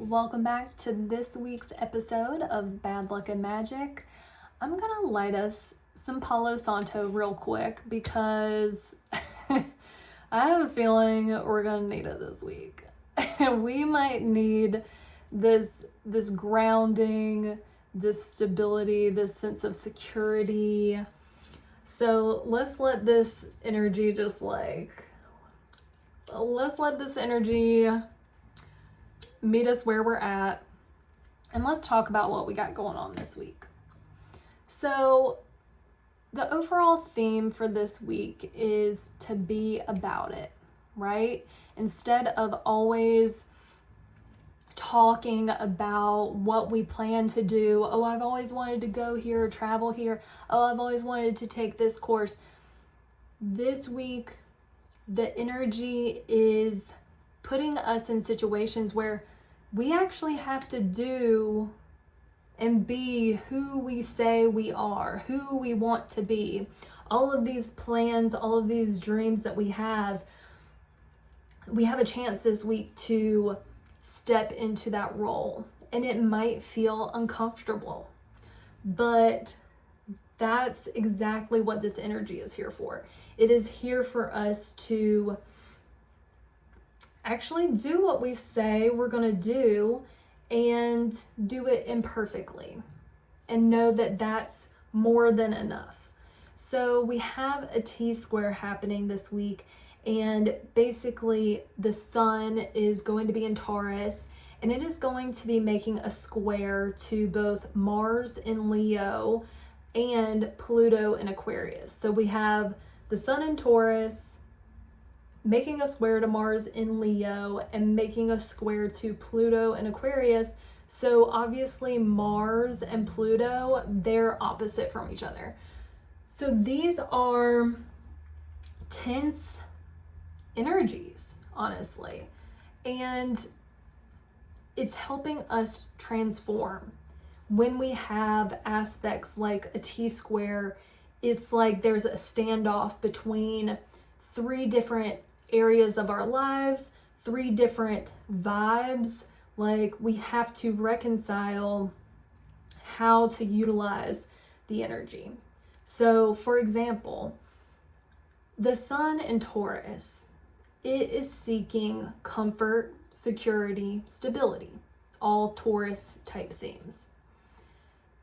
Welcome back to this week's episode of Bad Luck and Magic. I'm gonna light us some Palo Santo real quick because I have a feeling we're gonna need it this week. We might need this grounding, this stability, this sense of security. So let's let this energy meet us where we're at, and let's talk about what we got going on this week. So the overall theme for this week is to be about it, right? Instead of always talking about what we plan to do. Oh, I've always wanted to go here, travel here. Oh, I've always wanted to take this course. This week, the energy is putting us in situations where we actually have to do and be who we say we are, who we want to be. All of these plans, all of these dreams that we have a chance this week to step into that role. And it might feel uncomfortable, but that's exactly what this energy is here for. It is here for us to actually do what we say we're going to do and do it imperfectly and know that that's more than enough. So we have a T-square happening this week, and basically the sun is going to be in Taurus, and it is going to be making a square to both Mars in Leo and Pluto in Aquarius. So we have the sun in Taurus, making a square to Mars in Leo, and making a square to Pluto in Aquarius. So obviously Mars and Pluto, they're opposite from each other. So these are tense energies, honestly. And it's helping us transform. When we have aspects like a T-square, it's like there's a standoff between three different areas of our lives, three different vibes. Like, we have to reconcile how to utilize the energy. So for example, the sun in Taurus, it is seeking comfort, security, stability, all Taurus type themes.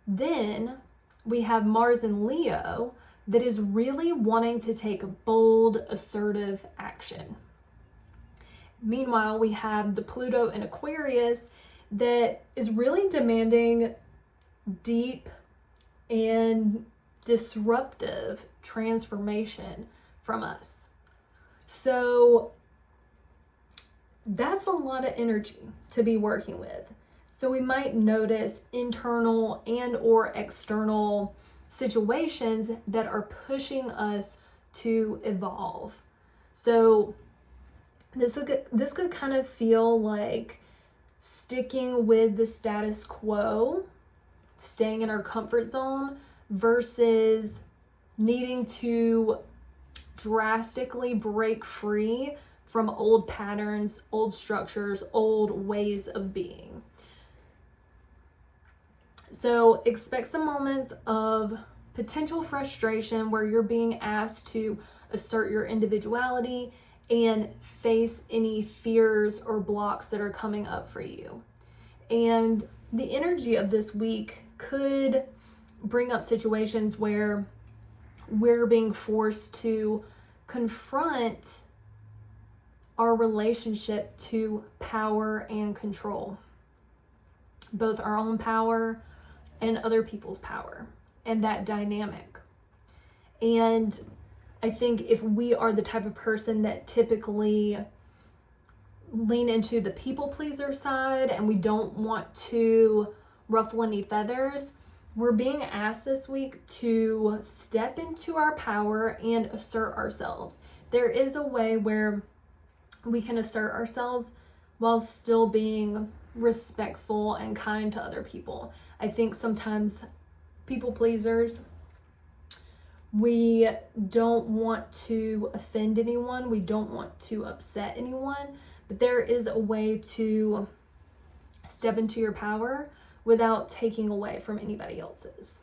Then we have Mars in Leo that is really wanting to take bold, assertive action. Meanwhile, we have the Pluto in Aquarius that is really demanding deep and disruptive transformation from us. So that's a lot of energy to be working with. So we might notice internal and or external situations that are pushing us to evolve. So this could kind of feel like sticking with the status quo, staying in our comfort zone, versus needing to drastically break free from old patterns, old structures, old ways of being. So expect some moments of potential frustration where you're being asked to assert your individuality and face any fears or blocks that are coming up for you. And the energy of this week could bring up situations where we're being forced to confront our relationship to power and control, both our own power and other people's power, and that dynamic. And I think if we are the type of person that typically lean into the people pleaser side and we don't want to ruffle any feathers, we're being asked this week to step into our power and assert ourselves. There is a way where we can assert ourselves while still being respectful and kind to other people. I think sometimes people pleasers, we don't want to offend anyone. We don't want to upset anyone, but there is a way to step into your power without taking away from anybody else's.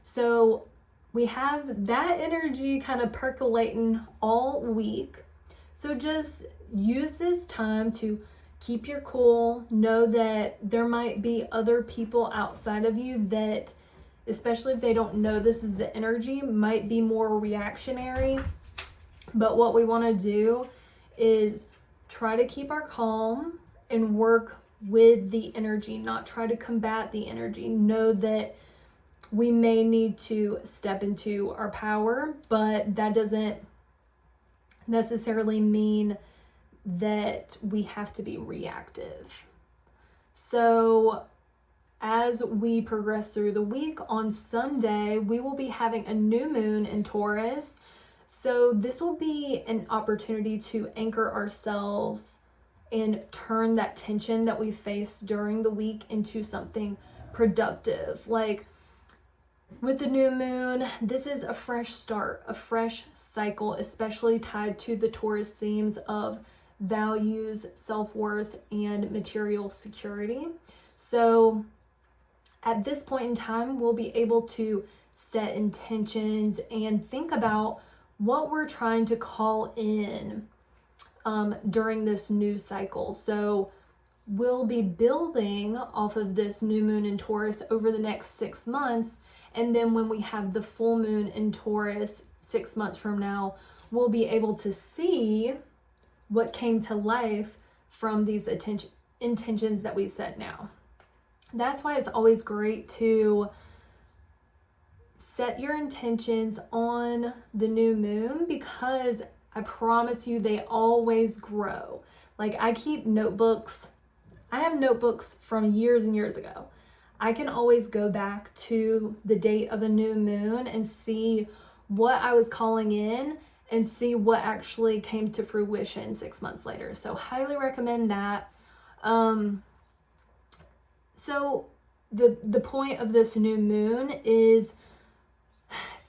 So we have that energy kind of percolating all week. So just use this time to keep your cool. Know that there might be other people outside of you that, especially if they don't know this is the energy, might be more reactionary. But what we want to do is try to keep our calm and work with the energy, not try to combat the energy. Know that we may need to step into our power, but that doesn't necessarily mean that we have to be reactive. So as we progress through the week, on Sunday, we will be having a new moon in Taurus. So this will be an opportunity to anchor ourselves and turn that tension that we face during the week into something productive. Like with the new moon, this is a fresh start, a fresh cycle, especially tied to the Taurus themes of values, self-worth, and material security. So at this point in time, we'll be able to set intentions and think about what we're trying to call in during this new cycle. So we'll be building off of this new moon in Taurus over the next 6 months. And then when we have the full moon in Taurus 6 months from now, we'll be able to see what came to life from these intentions that we set now. That's why it's always great to set your intentions on the new moon, because I promise you they always grow. Like I keep notebooks. I have notebooks from years and years ago. I can always go back to the date of a new moon and see what I was calling in and see what actually came to fruition 6 months later. So highly recommend that. So the point of this new moon is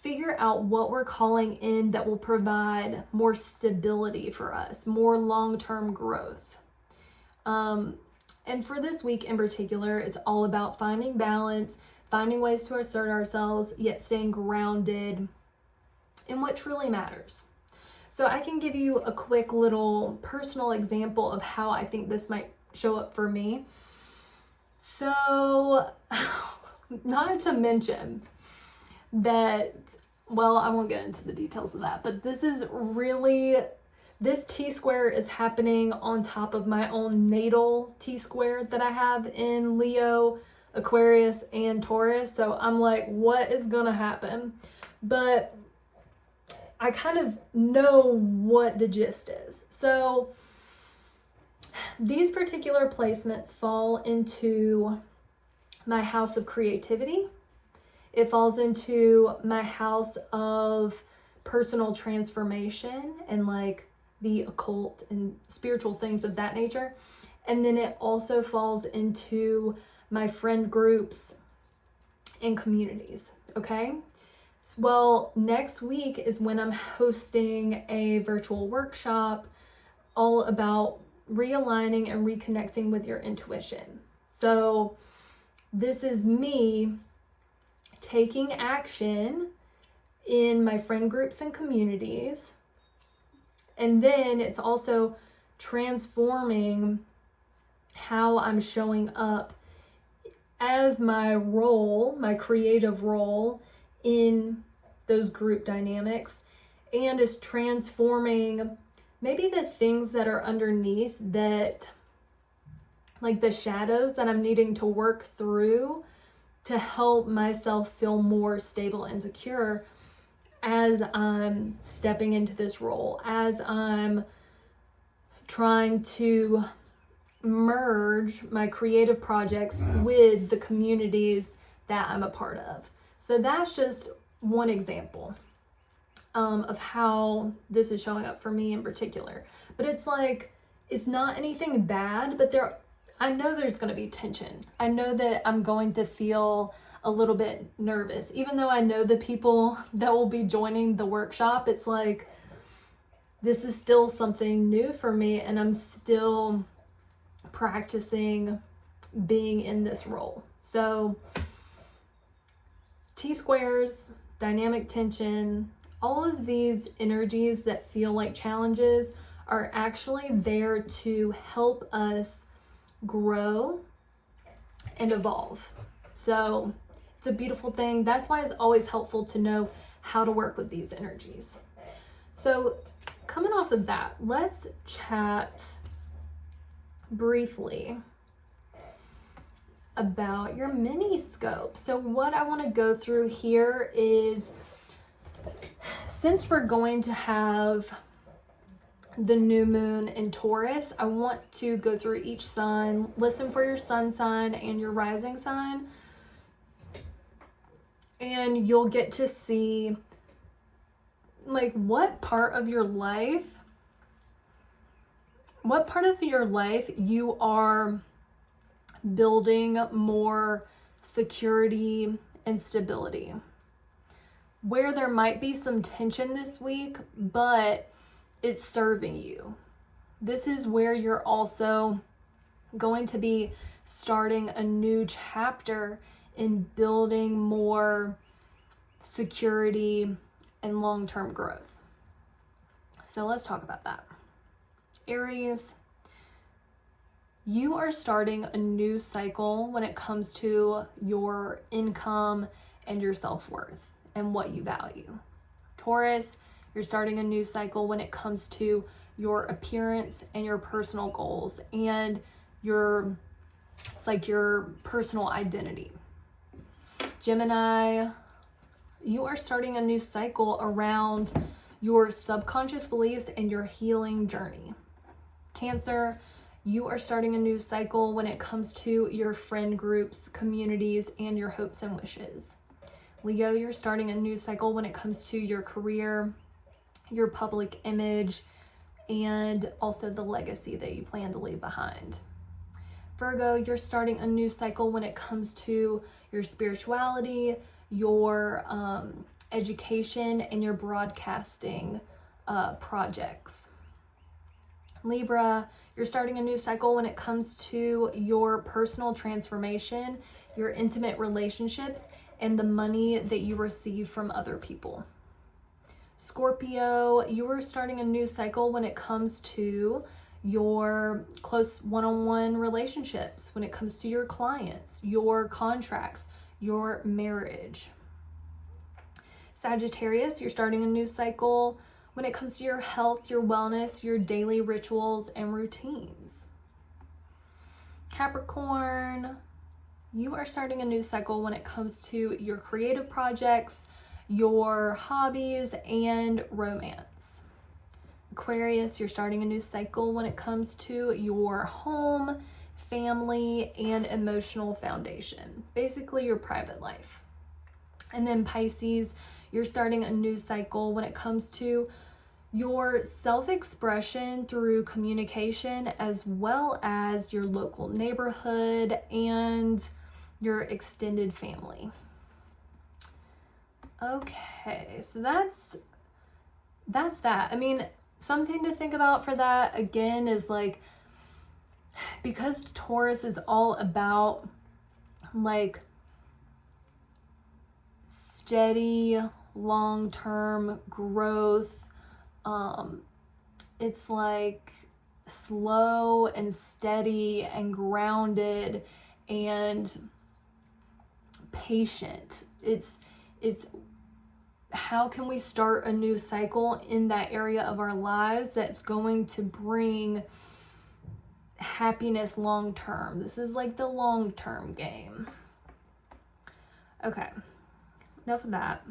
figure out what we're calling in that will provide more stability for us, more long-term growth. And for this week in particular, it's all about finding balance, finding ways to assert ourselves, yet staying grounded in what truly matters. So I can give you a quick little personal example of how I think this might show up for me. So, not to mention that, well, I won't get into the details of that, but this T-square is happening on top of my own natal T-square that I have in Leo, Aquarius, and Taurus. So I'm like, what is gonna happen? But I kind of know what the gist is. So these particular placements fall into my house of creativity. It falls into my house of personal transformation and like the occult and spiritual things of that nature. And then it also falls into my friend groups and communities, okay? Well, next week is when I'm hosting a virtual workshop all about realigning and reconnecting with your intuition. So this is me taking action in my friend groups and communities. And then it's also transforming how I'm showing up as my role, my creative role in those group dynamics, and is transforming maybe the things that are underneath that, like the shadows that I'm needing to work through to help myself feel more stable and secure as I'm stepping into this role, as I'm trying to merge my creative projects with the communities that I'm a part of. So that's just one example of how this is showing up for me in particular. But it's like, it's not anything bad, but I know there's going to be tension. I know that I'm going to feel a little bit nervous. Even though I know the people that will be joining the workshop, it's like, this is still something new for me, and I'm still practicing being in this role. So T-squares, dynamic tension, all of these energies that feel like challenges are actually there to help us grow and evolve. So it's a beautiful thing. That's why it's always helpful to know how to work with these energies. So coming off of that, let's chat briefly about your mini scope. So what I want to go through here is, since we're going to have the new moon in Taurus, I want to go through each sign, listen for your sun sign and your rising sign, and you'll get to see like what part of your life you are building more security and stability, where there might be some tension this week, but it's serving you. This is where you're also going to be starting a new chapter in building more security and long-term growth. So let's talk about that. Aries, you are starting a new cycle when it comes to your income and your self-worth and what you value. Taurus, you're starting a new cycle when it comes to your appearance and your personal goals and your personal identity. Gemini, you are starting a new cycle around your subconscious beliefs and your healing journey. Cancer, you are starting a new cycle when it comes to your friend groups, communities, and your hopes and wishes. Leo, you're starting a new cycle when it comes to your career, your public image, and also the legacy that you plan to leave behind. Virgo, you're starting a new cycle when it comes to your spirituality, your education, and your broadcasting projects. Libra, you're starting a new cycle when it comes to your personal transformation, your intimate relationships, and the money that you receive from other people. Scorpio, you are starting a new cycle when it comes to your close one-on-one relationships, when it comes to your clients, your contracts, your marriage. Sagittarius, you're starting a new cycle when it comes to your health, your wellness, your daily rituals and routines. Capricorn, you are starting a new cycle when it comes to your creative projects, your hobbies, and romance. Aquarius, you're starting a new cycle when it comes to your home, family, and emotional foundation, basically your private life. And then Pisces, you're starting a new cycle when it comes to your self-expression through communication, as well as your local neighborhood and your extended family. Okay, so that's that. I mean, something to think about for that again is like, because Taurus is all about like steady long-term growth, it's like slow and steady and grounded and patient. It's how can we start a new cycle in that area of our lives that's going to bring happiness long term. This is like the long term game. Okay, enough of that.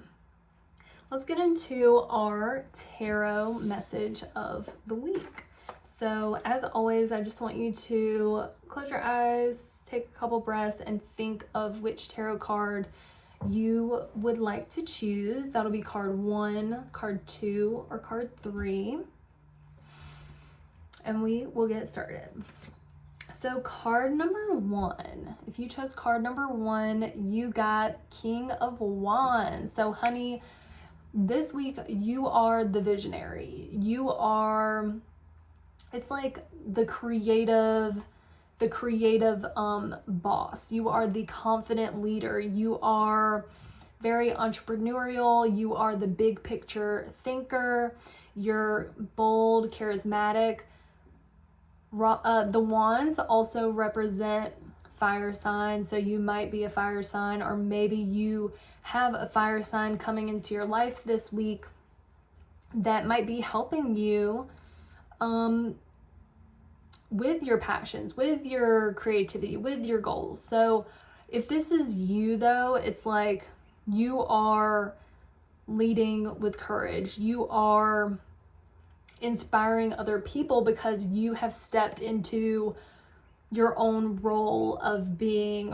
Let's get into our tarot message of the week. So as always, I just want you to close your eyes, take a couple breaths, and think of which tarot card you would like to choose. That'll be card 1, card 2, or card 3. And we will get started. So card number 1, if you chose card number 1, you got King of Wands. So honey, this week you are the visionary. You are, it's like the creative, the creative boss. You are the confident leader. You are very entrepreneurial. You are the big picture thinker. You're bold, charismatic. The wands also represent fire signs, so you might be a fire sign, or maybe you have a fire sign coming into your life this week that might be helping you with your passions, with your creativity, with your goals. So if this is you though, it's like you are leading with courage. You are inspiring other people because you have stepped into your own role of being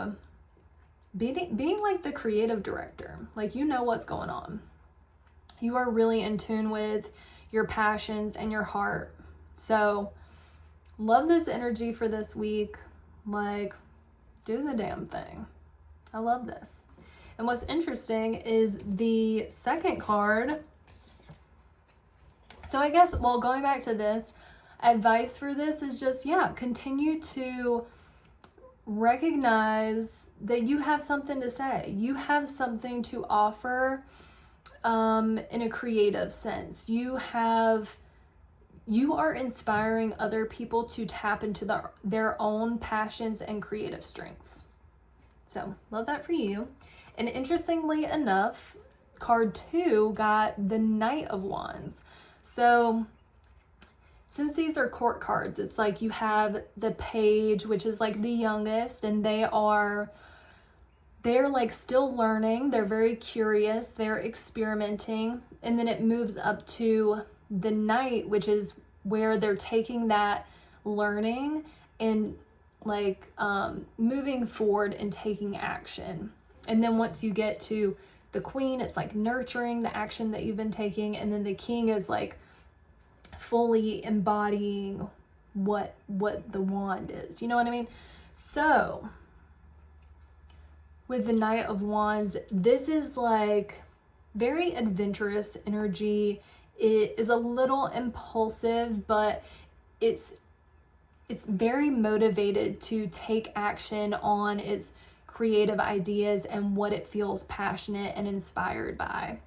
like the creative director. Like, you know what's going on. You are really in tune with your passions and your heart. So love this energy for this week. Like, do the damn thing. I love this. And what's interesting is the second card. So I guess, well, going back to this, advice for this is just, continue to recognize that you have something to say. You have something to offer in a creative sense. You are inspiring other people to tap into their own passions and creative strengths. So love that for you. And interestingly enough, card 2 got the Knight of Wands. So since these are court cards, it's like you have the Page, which is like the youngest, and they're like still learning. They're very curious. They're experimenting. And then it moves up to the Knight, which is where they're taking that learning and like moving forward and taking action. And then once you get to the Queen, it's like nurturing the action that you've been taking. And then the King is like fully embodying what the wand is. You know what I mean? So with the Knight of Wands, this is like very adventurous energy. It is a little impulsive, but it's very motivated to take action on its creative ideas and what it feels passionate and inspired by.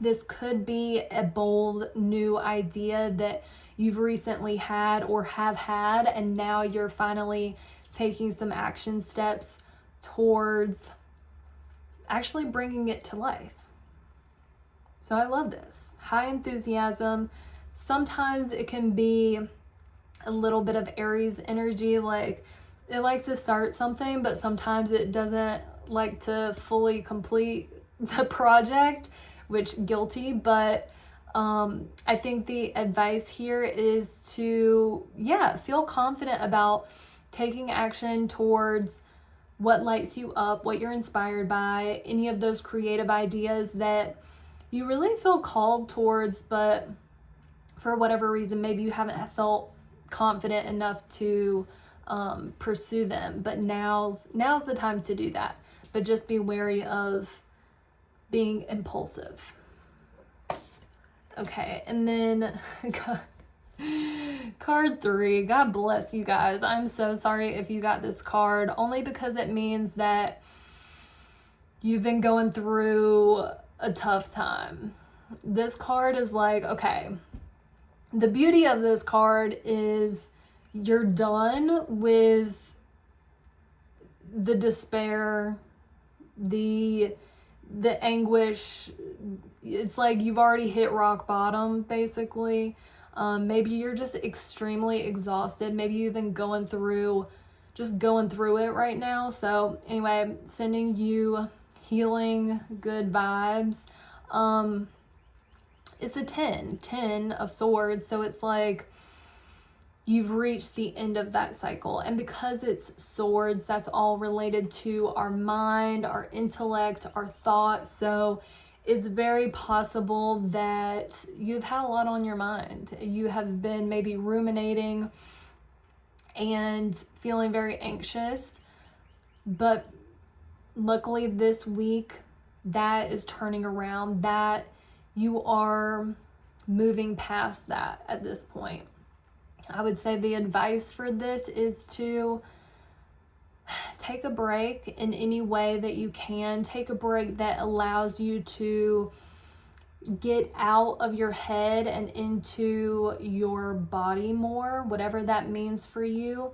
This could be a bold new idea that you've recently had or have had, and now you're finally taking some action steps towards actually bringing it to life. So I love this. High enthusiasm. Sometimes it can be a little bit of Aries energy, like it likes to start something, but sometimes it doesn't like to fully complete the project, which guilty. But I think the advice here is to, feel confident about taking action towards what lights you up, what you're inspired by, any of those creative ideas that you really feel called towards, but for whatever reason, maybe you haven't felt confident enough to pursue them. But now's the time to do that. But just be wary of being impulsive. Okay, and then card 3. God bless you guys. I'm so sorry if you got this card, only because it means that you've been going through a tough time. This card is like, okay, the beauty of this card is you're done with the despair, the anguish. It's like you've already hit rock bottom, basically. Maybe you're just extremely exhausted. Maybe you've been going through it right now. So anyway, sending you healing, good vibes. It's a 10 of swords. So it's like you've reached the end of that cycle. And because it's swords, that's all related to our mind, our intellect, our thoughts. So it's very possible that you've had a lot on your mind. You have been maybe ruminating and feeling very anxious. But luckily this week, that is turning around, that you are moving past that at this point. I would say the advice for this is to take a break in any way that you can. Take a break that allows you to get out of your head and into your body more, whatever that means for you.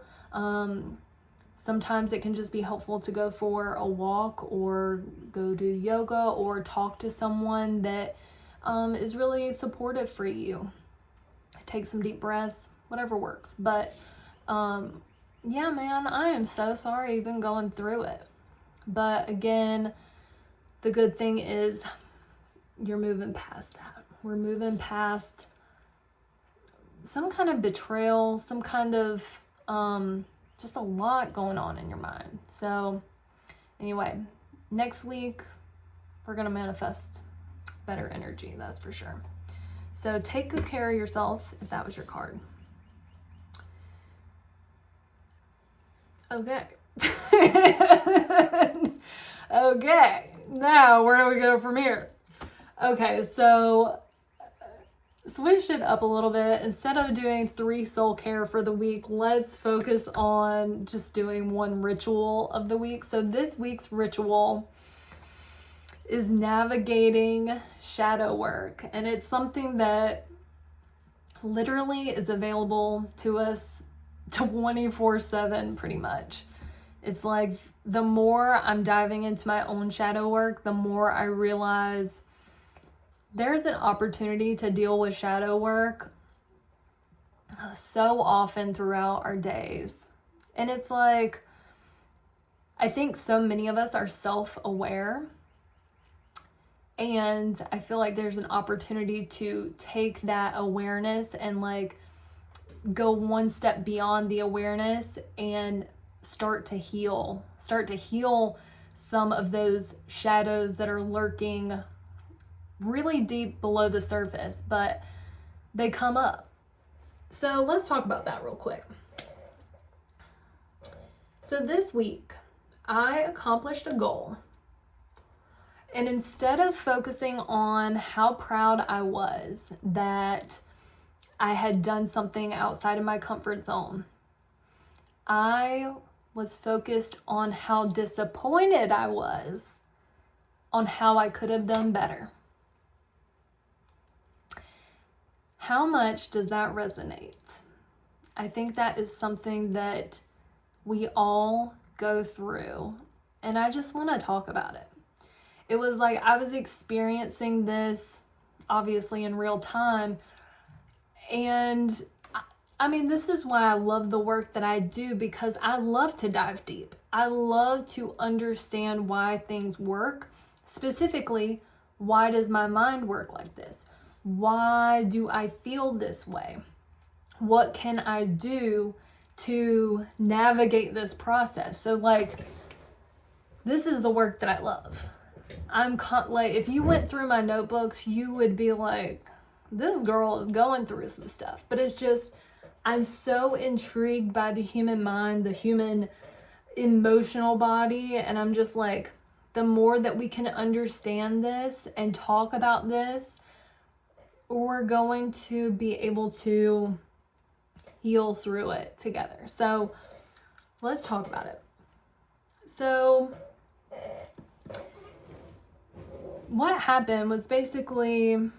Sometimes it can just be helpful to go for a walk or go do yoga or talk to someone that is really supportive for you. Take some deep breaths, whatever works. But yeah, man, I am so sorry you've been going through it. But again, the good thing is you're moving past that. We're moving past some kind of betrayal, some kind of just a lot going on in your mind. So anyway, next week we're going to manifest better energy, that's for sure. So take good care of yourself if that was your card. Okay. Okay, now where do we go from here? Okay, so switch it up a little bit. Instead of doing 3 soul care for the week, let's focus on just doing 1 ritual of the week. So this week's ritual is navigating shadow work, and it's something that literally is available to us 24/7 pretty much. It's like the more I'm diving into my own shadow work, the more I realize there's an opportunity to deal with shadow work so often throughout our days. And it's like, I think so many of us are self-aware, and I feel like there's an opportunity to take that awareness and like go 1 step beyond the awareness and start to heal some of those shadows that are lurking really deep below the surface, but they come up. So let's talk about that real quick. So this week, I accomplished a goal. And instead of focusing on how proud I was that I had done something outside of my comfort zone, I was focused on how disappointed I was on how I could have done better. How much does that resonate? I think that is something that we all go through, and I just want to talk about it. It was like I was experiencing this obviously in real time, and I mean, this is why I love the work that I do, because I love to dive deep. I love to understand why things work. Specifically, why does my mind work like this? Why do I feel this way? What can I do to navigate this process? So like, this is the work that I love. Like, if you went through my notebooks, you would be like, this girl is going through some stuff. But it's just, I'm so intrigued by the human mind, the human emotional body. And I'm just like, the more that we can understand this and talk about this, we're going to be able to heal through it together. So let's talk about it. So what happened was basically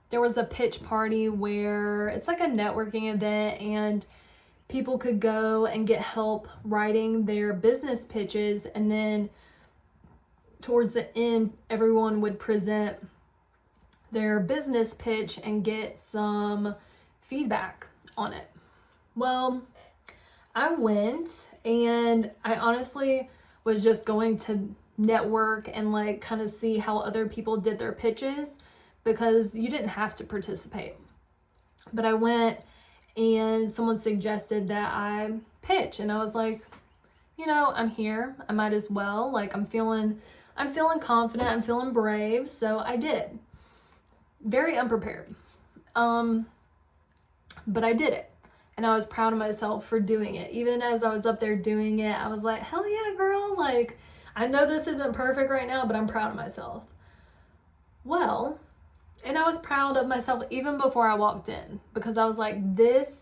there was a pitch party where it's like a networking event, and people could go and get help writing their business pitches, and then towards the end everyone would present their business pitch and get some feedback on it. Well, I went, and I honestly was just going to network and like kind of see how other people did their pitches, because you didn't have to participate. But I went, and someone suggested that I pitch, and I was like, you know, I'm here, I might as well. Like, I'm feeling confident, I'm feeling brave, so I did. Very unprepared. But I did it. And I was proud of myself for doing it. Even as I was up there doing it, I was like, hell yeah, girl. Like, I know this isn't perfect right now, but I'm proud of myself. Well, And I was proud of myself even before I walked in, because I was like, this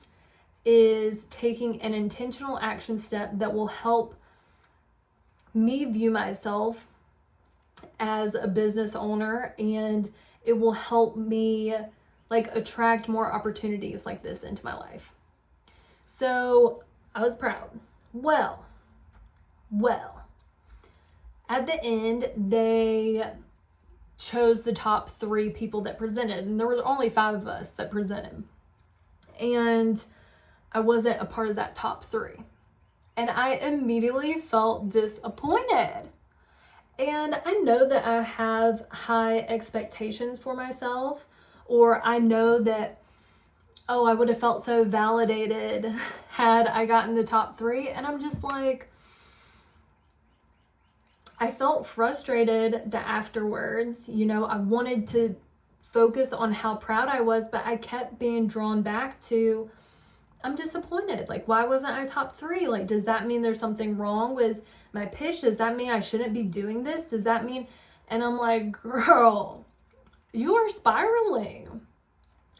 is taking an intentional action step that will help me view myself as a business owner, and it will help me like attract more opportunities like this into my life. So I was proud. Well, at the end, they chose the top 3 people that presented, and there was only 5 of us that presented. And I wasn't a part of that top 3. And I immediately felt disappointed. And I know that I have high expectations for myself, or I know that, oh, I would have felt so validated had I gotten the top 3. And I'm just like, I felt frustrated that afterwards, you know, I wanted to focus on how proud I was, but I kept being drawn back to, I'm disappointed. Like, why wasn't I top 3? Like, does that mean there's something wrong with my pitch? Does that mean I shouldn't be doing this? Does that mean? And I'm like, girl, you are spiraling,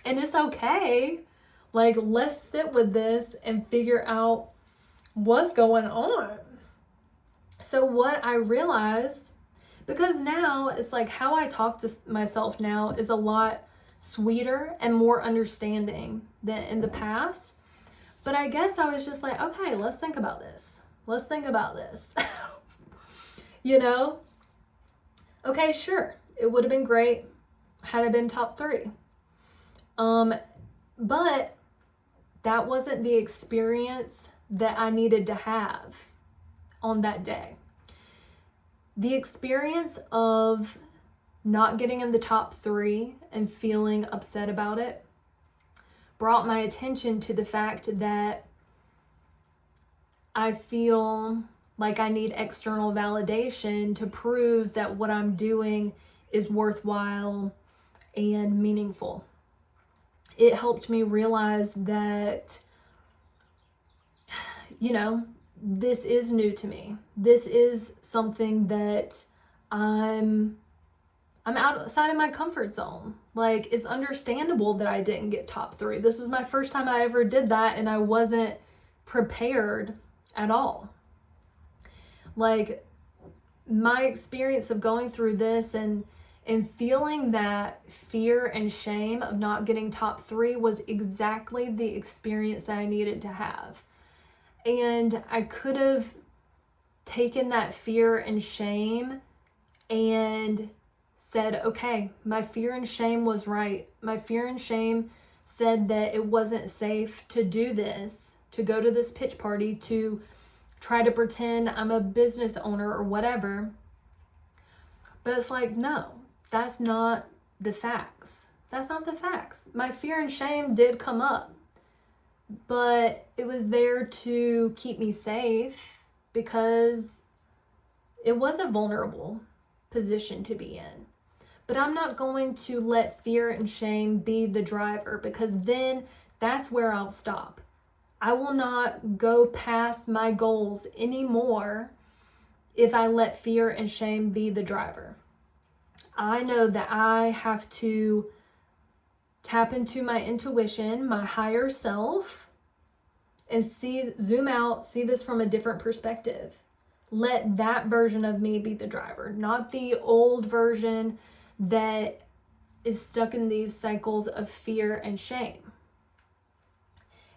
and it's okay. Like, let's sit with this and figure out what's going on. So what I realized, because now it's like how I talk to myself now is a lot sweeter and more understanding than in the past. But I guess I was just like, okay, let's think about this. Let's think about this. You know? Okay, sure. It would have been great had I been top 3. But that wasn't the experience that I needed to have on that day. The experience of not getting in the top 3 and feeling upset about it brought my attention to the fact that I feel like I need external validation to prove that what I'm doing is worthwhile and meaningful. It helped me realize that, you know, this is new to me. This is something that I'm outside of my comfort zone. Like, it's understandable that I didn't get top 3. This was my first time I ever did that, and I wasn't prepared at all. Like, my experience of going through this and feeling that fear and shame of not getting top 3 was exactly the experience that I needed to have. And I could have taken that fear and shame and said, okay, my fear and shame was right. My fear and shame said that it wasn't safe to do this, to go to this pitch party, to try to pretend I'm a business owner or whatever. But it's like, no, that's not the facts. That's not the facts. My fear and shame did come up, but it was there to keep me safe because it was a vulnerable position to be in. But I'm not going to let fear and shame be the driver, because then that's where I'll stop. I will not go past my goals anymore if I let fear and shame be the driver. I know that I have to tap into my intuition, my higher self, and zoom out, see this from a different perspective. Let that version of me be the driver, not the old version that is stuck in these cycles of fear and shame.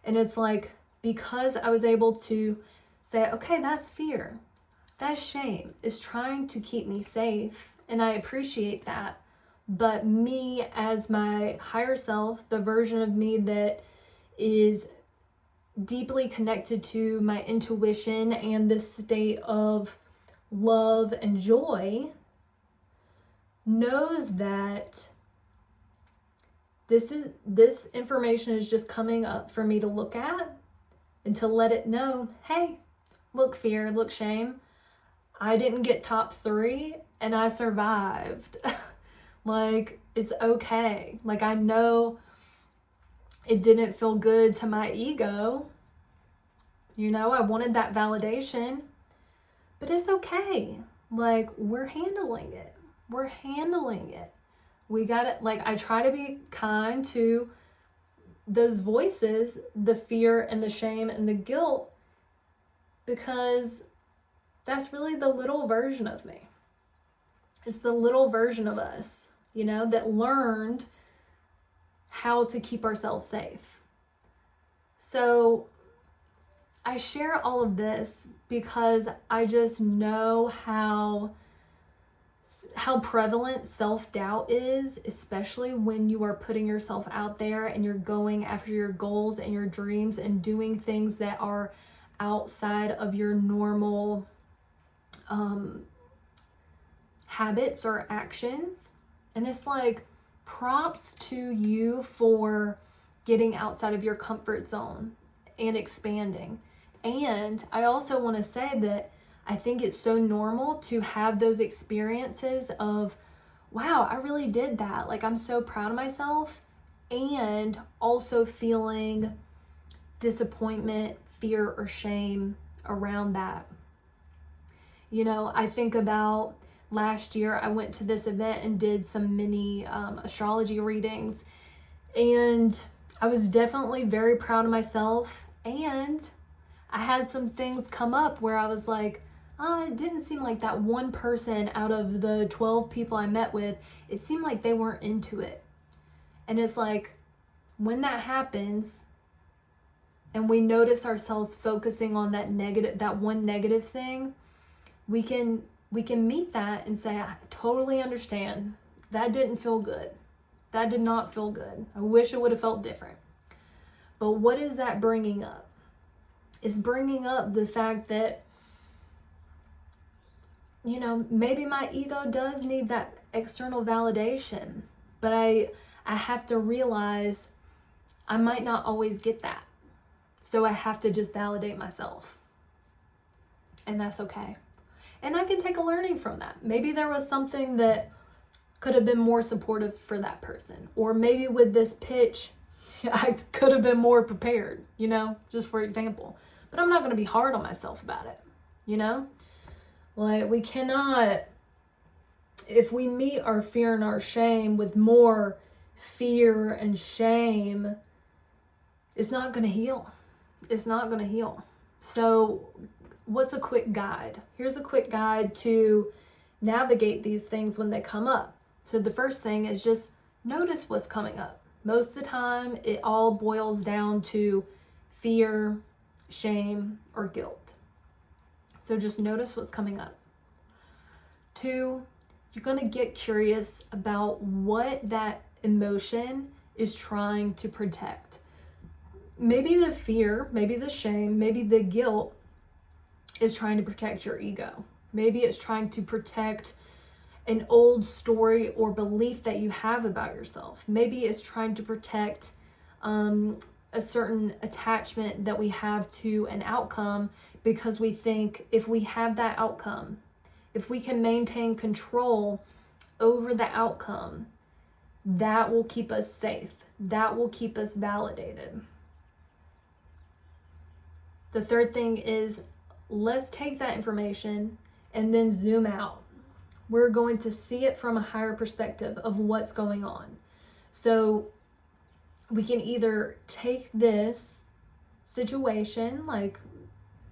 And it's like, because I was able to say, okay, that's fear, that's shame, is trying to keep me safe, and I appreciate that. But me as my higher self, the version of me that is deeply connected to my intuition and this state of love and joy, knows that this information is just coming up for me to look at and to let it know, hey, look, fear, look, shame, I didn't get top 3 and I survived. Like, it's okay. Like, I know it didn't feel good to my ego. You know, I wanted that validation, but it's okay. Like, we're handling it. We're handling it. We gotta, like, I try to be kind to those voices, the fear and the shame and the guilt, because that's really the little version of me. It's the little version of us, you know, that learned how to keep ourselves safe. So I share all of this because I just know how prevalent self-doubt is, especially when you are putting yourself out there and you're going after your goals and your dreams and doing things that are outside of your normal habits or actions. And it's like, props to you for getting outside of your comfort zone and expanding. And I also want to say that I think it's so normal to have those experiences of, wow, I really did that. Like, I'm so proud of myself, and also feeling disappointment, fear, or shame around that. You know, I think about last year, I went to this event and did some mini astrology readings, and I was definitely very proud of myself, and I had some things come up where I was like, it didn't seem like that one person out of the 12 people I met with, it seemed like they weren't into it. And it's like, when that happens and we notice ourselves focusing on that one negative thing, we can meet that and say, I totally understand. That didn't feel good. That did not feel good. I wish it would have felt different. But what is that bringing up? It's bringing up the fact that, you know, maybe my ego does need that external validation, but I have to realize I might not always get that. So I have to just validate myself. And that's okay. And I can take a learning from that. Maybe there was something that could have been more supportive for that person. Or maybe with this pitch, I could have been more prepared, you know, just for example. But I'm not going to be hard on myself about it, you know? Like, we cannot, if we meet our fear and our shame with more fear and shame, it's not going to heal. It's not going to heal. So what's a quick guide? Here's a quick guide to navigate these things when they come up. So the first thing is just notice what's coming up. Most of the time, it all boils down to fear, shame, or guilt. So just notice what's coming up. 2, you're going to get curious about what that emotion is trying to protect. Maybe the fear, maybe the shame, maybe the guilt is trying to protect your ego. Maybe it's trying to protect an old story or belief that you have about yourself. Maybe it's trying to protect a certain attachment that we have to an outcome, because we think if we have that outcome, if we can maintain control over the outcome, that will keep us safe. That will keep us validated. The third thing is, let's take that information and then zoom out. We're going to see it from a higher perspective of what's going on. So we can either take this situation like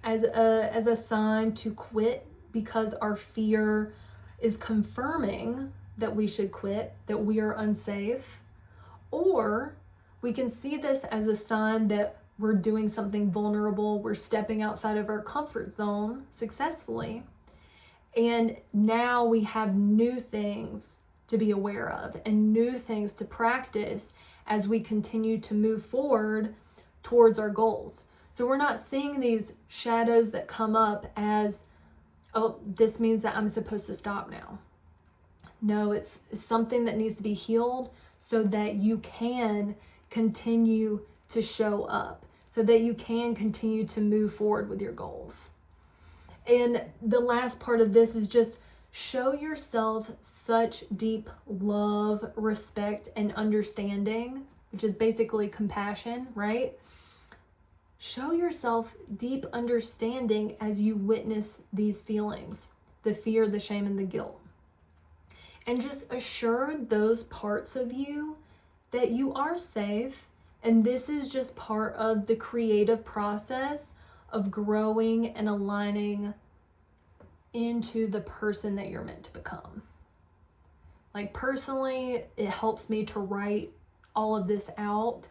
as a sign to quit because our fear is confirming that we should quit, that we are unsafe, or we can see this as a sign that we're doing something vulnerable, we're stepping outside of our comfort zone successfully, and now we have new things to be aware of and new things to practice as we continue to move forward towards our goals. So we're not seeing these shadows that come up as, oh, this means that I'm supposed to stop now. No, it's something that needs to be healed so that you can continue to show up, so that you can continue to move forward with your goals. And the last part of this is just show yourself such deep love, respect, and understanding, which is basically compassion, right? Show yourself deep understanding as you witness these feelings, the fear, the shame, and the guilt. and just assure those parts of you that you are safe, and this is just part of the creative process of growing and aligning into the person that you're meant to become. Like personally, it helps me to write all of this out,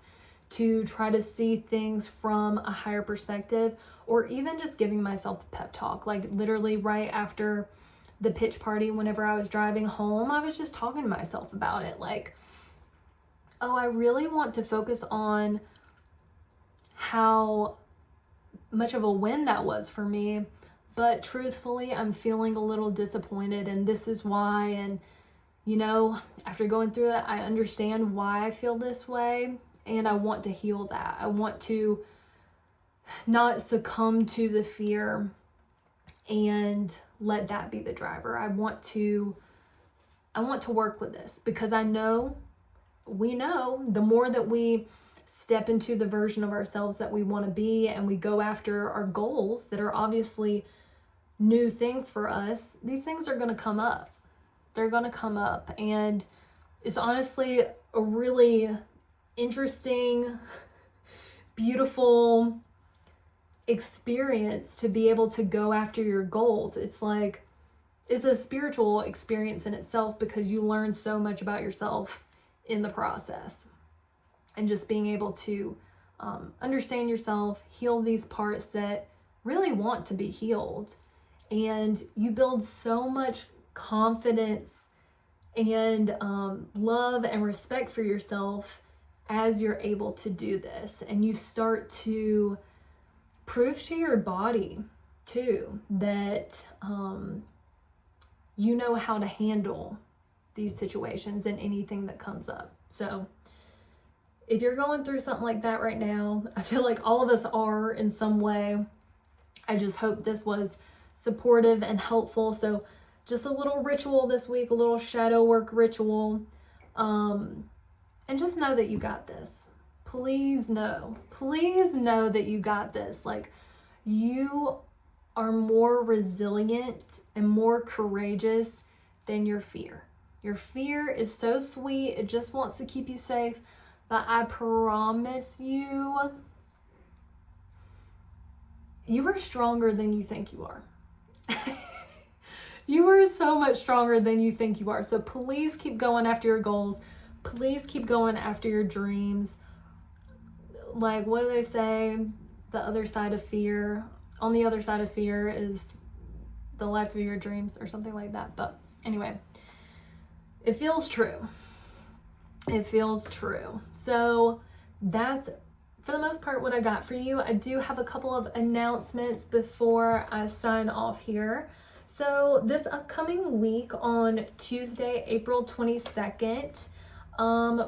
to try to see things from a higher perspective, or even just giving myself a pep talk. Like literally right after the pitch party, whenever I was driving home, I was just talking to myself about it. Like, oh, I really want to focus on how much of a win that was for me, but truthfully, I'm feeling a little disappointed, and this is why. And after going through it, I understand why I feel this way, and I want to heal that. I want to not succumb to the fear and let that be the driver. I want to work with this, because we know the more that we step into the version of ourselves that we want to be, and we go after our goals that are obviously new things for us, these things are going to come up. They're going to come up. And it's honestly a really interesting, beautiful experience to be able to go after your goals. It's a spiritual experience in itself, because you learn so much about yourself in the process. And just being able to understand yourself, heal these parts that really want to be healed. And you build so much confidence and love and respect for yourself as you're able to do this. And you start to prove to your body too that you know how to handle these situations and anything that comes up. So if you're going through something like that right now, I feel like all of us are in some way. I just hope this was supportive and helpful. So just a little ritual this week, a little shadow work ritual. And just know that you got this. Please know that you got this. Like, you are more resilient and more courageous than your fear. Your fear is so sweet. It just wants to keep you safe. But I promise you, you are stronger than you think you are. You are so much stronger than you think you are. So please keep going after your goals. Please keep going after your dreams. Like, what do they say? The other side of fear. On the other side of fear is the life of your dreams, or something like that. But anyway, it feels true. It feels true. So that's, for the most part, what I got for you. I do have a couple of announcements before I sign off here. So this upcoming week on Tuesday, April 22nd,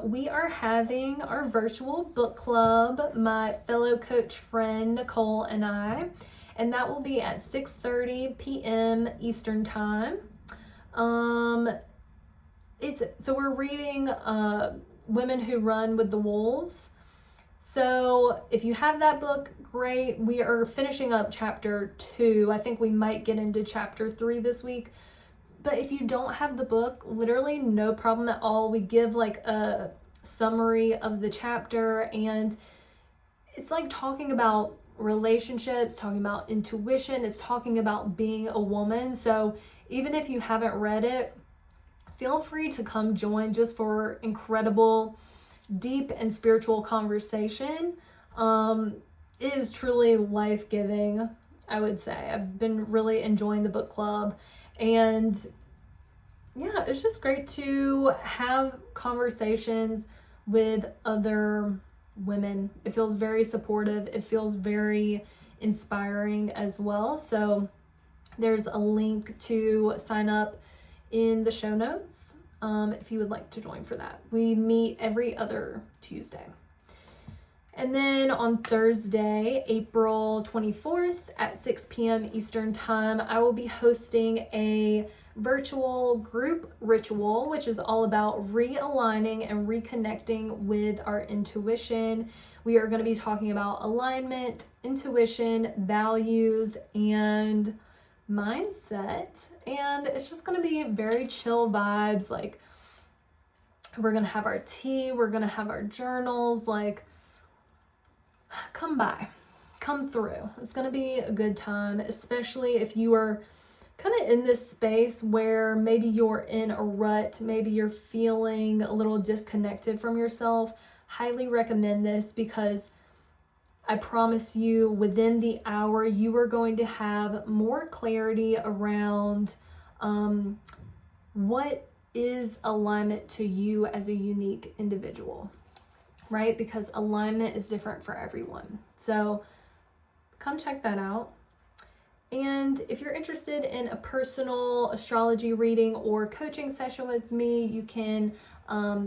we are having our virtual book club, my fellow coach friend Nicole and I, and that will be at 6:30 p.m. Eastern time. So we're reading Women Who Run with the Wolves. So if you have that book, great. We are finishing up chapter 2. I think we might get into chapter 3 this week. But if you don't have the book, literally no problem at all. We give like a summary of the chapter, and it's like talking about relationships, talking about intuition. It's talking about being a woman. So even if you haven't read it, feel free to come join just for incredible, deep and spiritual conversation. It is truly life-giving, I would say. I've been really enjoying the book club, and yeah, it's just great to have conversations with other women. It feels very supportive. It feels very inspiring as well. So there's a link to sign up in the show notes if you would like to join for that. We meet every other Tuesday. And then on Thursday, April 24th at 6 p.m. Eastern time, I will be hosting a virtual group ritual, which is all about realigning and reconnecting with our intuition. We are going to be talking about alignment, intuition, values, and mindset, and it's just going to be very chill vibes. Like, we're going to have our tea, we're going to have our journals. Like, come by, come through. It's going to be a good time, especially if you are kind of in this space where maybe you're in a rut, maybe you're feeling a little disconnected from yourself. Highly recommend this, because I promise you, within the hour, you are going to have more clarity around what is alignment to you as a unique individual, right? Because alignment is different for everyone. So come check that out. And if you're interested in a personal astrology reading or coaching session with me, you can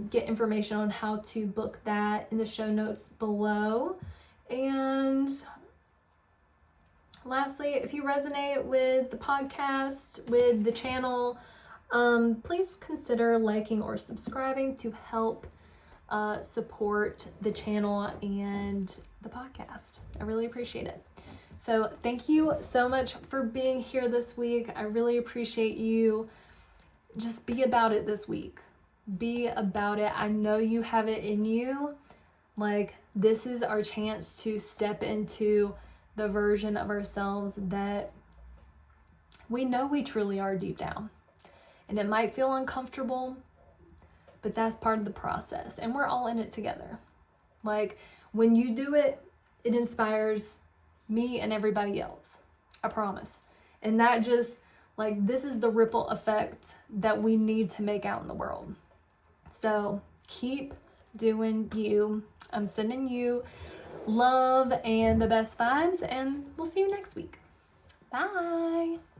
get information on how to book that in the show notes below. And lastly, if you resonate with the podcast, with the channel, please consider liking or subscribing to help support the channel and the podcast. I really appreciate it. So thank you so much for being here this week. I really appreciate you. Just be about it this week. Be about it. I know you have it in you. Like, this is our chance to step into the version of ourselves that we know we truly are deep down. And it might feel uncomfortable, but that's part of the process. And we're all in it together. Like, when you do it, it inspires me and everybody else. I promise. And that just, like, this is the ripple effect that we need to make out in the world. So keep doing you. I'm sending you love and the best vibes, and we'll see you next week. Bye.